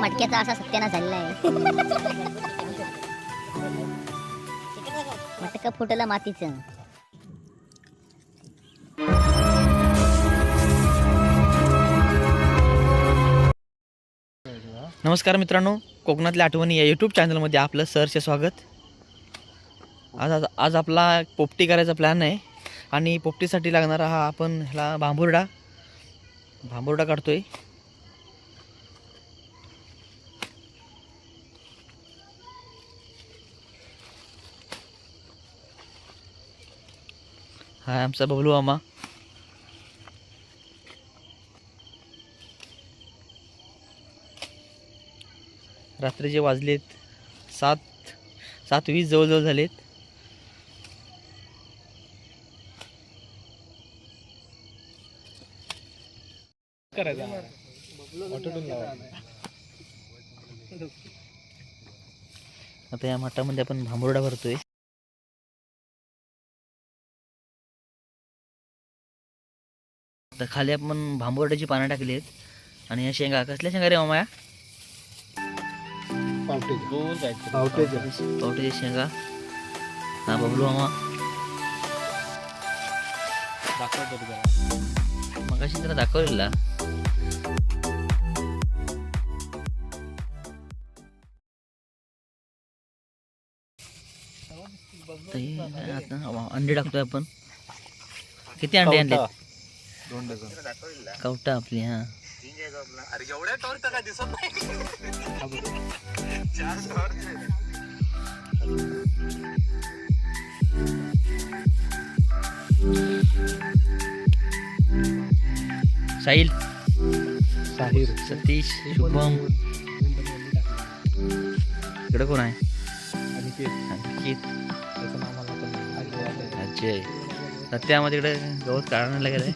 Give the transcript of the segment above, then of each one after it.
मटक्याचा असा सत्यानाश झालेला आहे. मटका फुटलं मातीचं. नमस्कार मित्रांनो, कोकणातल्या आठवणी या यूट्यूब चॅनलमध्ये आपलं सहर्ष स्वागत. आज आपला पोपटी करायचा प्लॅन आहे आणि पोपटीसाठी लागणारा हा आपण ह्याला भांबुर्डा काढतोय. हा आमचा बबलू मामा. रात्रीचे वाजलेत 7:20 जवळजवळ झालेत. आता या मठामध्ये आपण भांबुर्डा भरतोय. आता खाली आपण भांबुर्ड्याची पानं टाकली आहेत आणि या शेंगा कसल्या शेंगा रे मामा? पावट्याची शेंगा. हा बबलू मामा मगाशी त्याला दाखवलेला. आता अंडे टाकतोय आपण. किती अंडे आणले? 2 डझन. कवटा आपली. हा साहिल, सतीश, शुभम. इकडे कोण आहे? अंकित, अजय. सत्यामध्ये इकडे गवत काढायला गेलाय.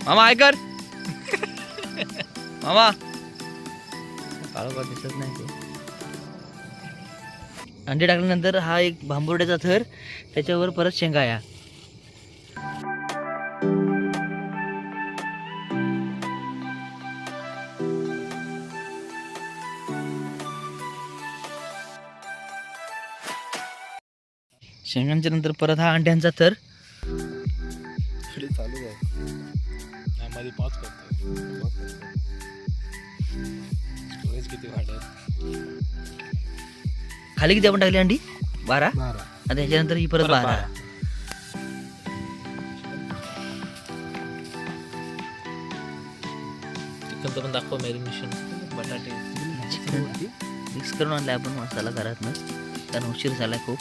मामा ऐकर. मामा काळोखा दिसत नाही ते. अंडे टाकल्यानंतर हा एक भांबुर्ड्याचा थर, त्याच्यावर परत शेंगा या. शेंगांच्या नंतर परत हा अंड्यांचा थर. चालू आहे. मध्ये 5 करतो. किती वाढत. खाली किती आपण टाकली अंडी? 12. आता ह्याच्यानंतर ही परत 12. चिकनचं पण दाखव मॅरिनेशन. बटाटे चिकन मिक्स करून आणलाय आपण मसाला घरात ना, कारण उशीर झालाय खूप.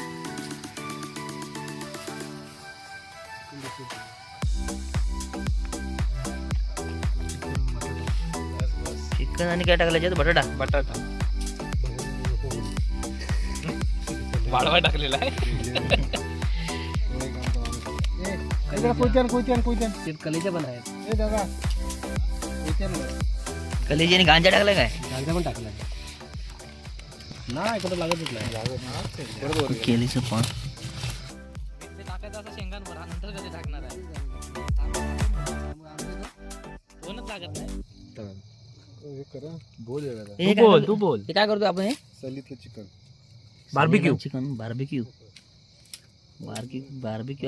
चिकन आणि काय टाकलं याच्यात? बटाटा वाढवा टाकलेला आहे. कलेजा पण आहेत. कलेजी आणि गांजा टाकलाय काय? गांजा पण टाकलाय. नाही कुठं लागतच नाही. केलीचं पण टाकायचं असं शेंगांवर, नंतर कधी टाकणार आहे? कोणच लागत नाही. तू बोल. हे काय करतो आपण? हे सलीतलं चिकन बार्बिक्यू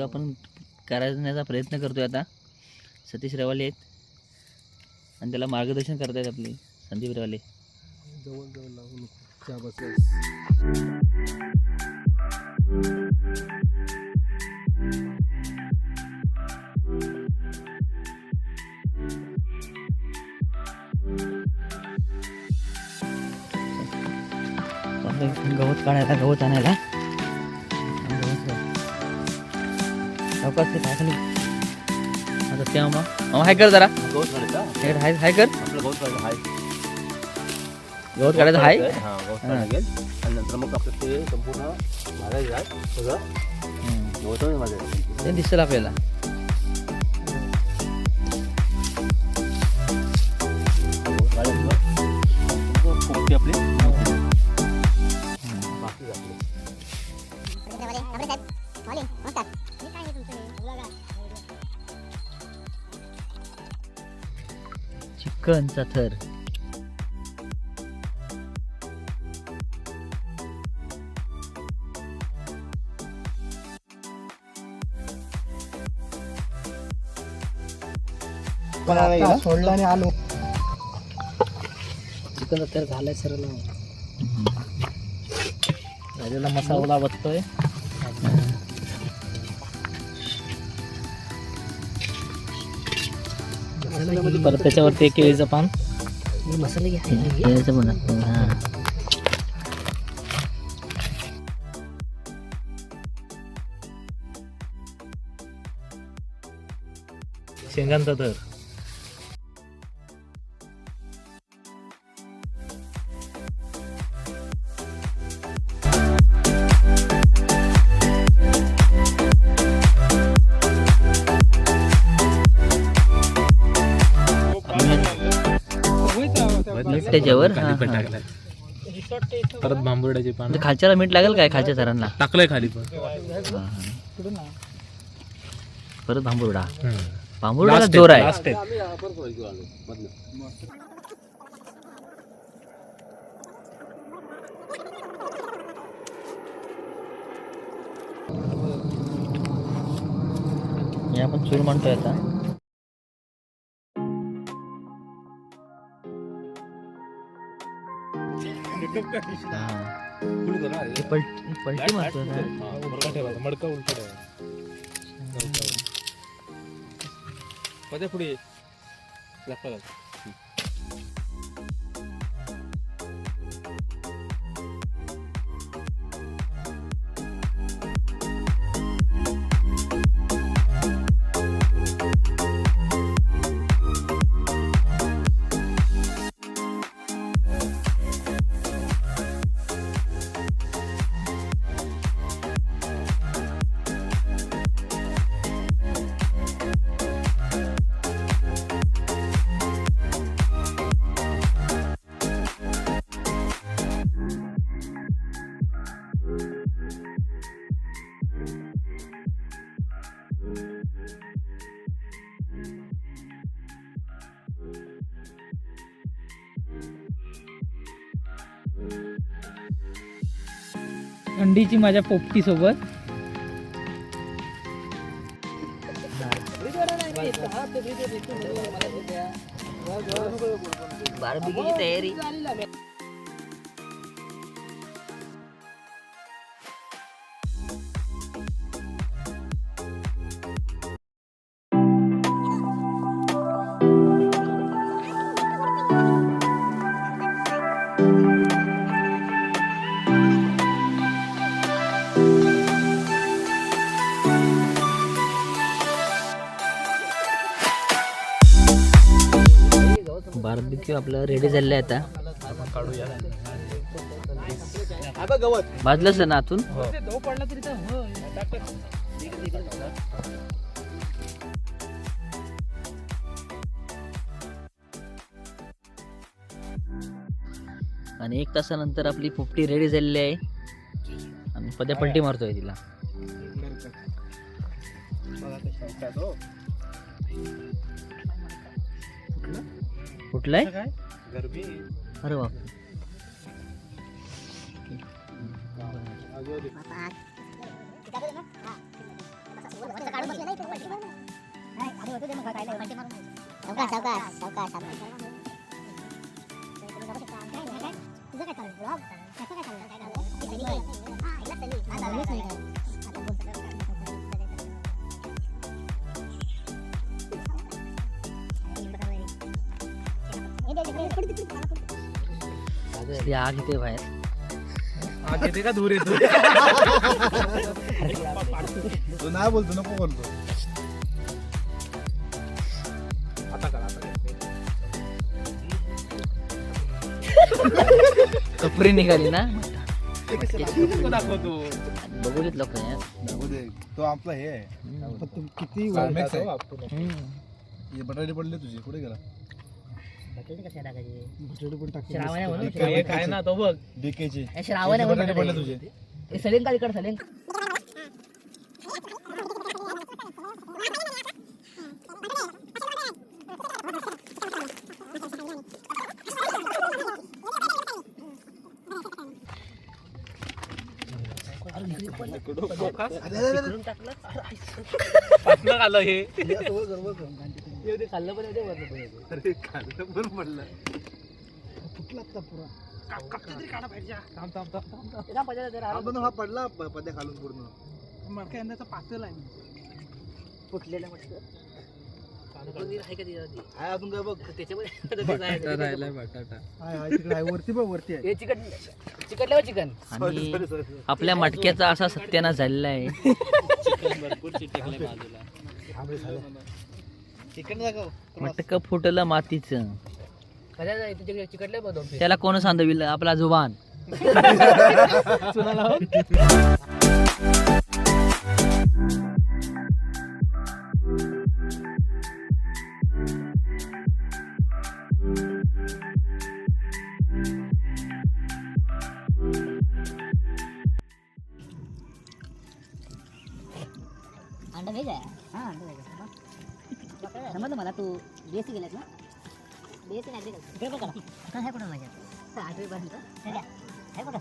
आपण करण्याचा प्रयत्न करतोय. आता सतीश रेवाले आहेत आणि त्याला मार्गदर्शन करतायत आपले संदीप रेवाले. गवत काढायला, गवत आणायला. आता त्या मामा हाय कर जरा. हाय कर. गवत काढायचं हाय. नंतर मग आपलं ते संपूर्ण भागायचं आहे सगळं. ते दिसेल आपल्याला. आपली चिकनचा थर. सोडला आणि आलो. चिकन तर झालंय सरळ राजाला मसाला बसतोय. परत त्याच्यावरती एक केळीचं पान. मसाले केळीचं पण असतं. हां शेंगांचा थर. मीठ त्याच्यावर. हां, पण हां. टाकलाय परत बांबुर्ड्याचे पान म्हणजे खालच्याला मीठ लागेल काय खालच्या थरांना? टाकलंय खाली पण. हां, हां. परत भांबुर्डा. Last step, जोर आहे. last step. हे आपण चूर म्हणतोय आता. हां. हे पलटी म्हणतोय ना. मडका ठेवायचा, मडका उलटा ठेवायचा. मध्ये पुढे अंडीची माझ्या पोपटी सोबत. बार्बीक्यूची तयारी. बार्बीक्यू आपलं रेडी झालेलं आहे आता. भाजलंच ना आतून. आणि 1 तासानंतर आपली पोपटी रेडी झालेली आहे. आम्ही पद्या पलटी मारतोय तिला. कुठलाय? अरे बाप. आग येते बाहेर. आग येते का धूर येतो? तू नाही बोलतो, नको बोलतो. आता करा, आता कपरी निघाली ना. दाखवतो. बघू देत लोक. तो आपला हे आहे. किती बटाटे पडले तुझे, कुठे गेला? काय ना तो बघ डीकेचे श्रावण बटाटे पडले तुझे. सलेंग का इकडे सलेंग. पाटलं आलं हे खाल्लं पण येते वरनं पण येते. अरे खाल्लं पण पडलं फुटला आता पुरा आपण हा पडला पद्या खालून पूर्ण मडका यंदाचा पातळ आहे फुटलेलं मस्त हाय अजून काय बघ बटाटा हाय हाय तिकडे आहे वरती बघ वरती आहे चिकटल्यावर चिकन आणि आपल्या मटक्याचा असा सत्यानाश झालेला आहे. चिकन दाखव मटकं फुटलं मातीचं, चिकटल्या बघ त्याला कोण सांधविलं? आपला जुबान. अंडा वेज आहे हा अंडा वेज समजलं मला तू बीएससी केलंस ना बीएससी नाही इकडे बघा आता आहे कुठं माझ्या 8वी पर्यंत आहे बघा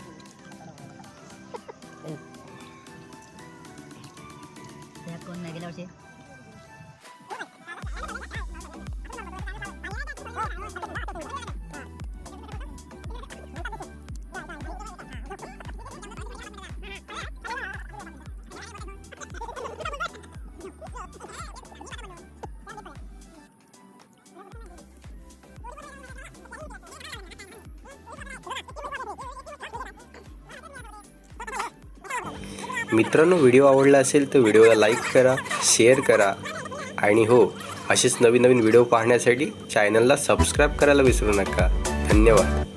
त्या कोण नाही गेल्या वर्षी मित्रांनो, व्हिडिओ आवडला असेल तर व्हिडिओला लाईक करा, शेअर करा आणि हो, असेच नवीन नवीन व्हिडिओ पाहण्यासाठी चॅनलला सबस्क्राईब करायला विसरू नका. धन्यवाद.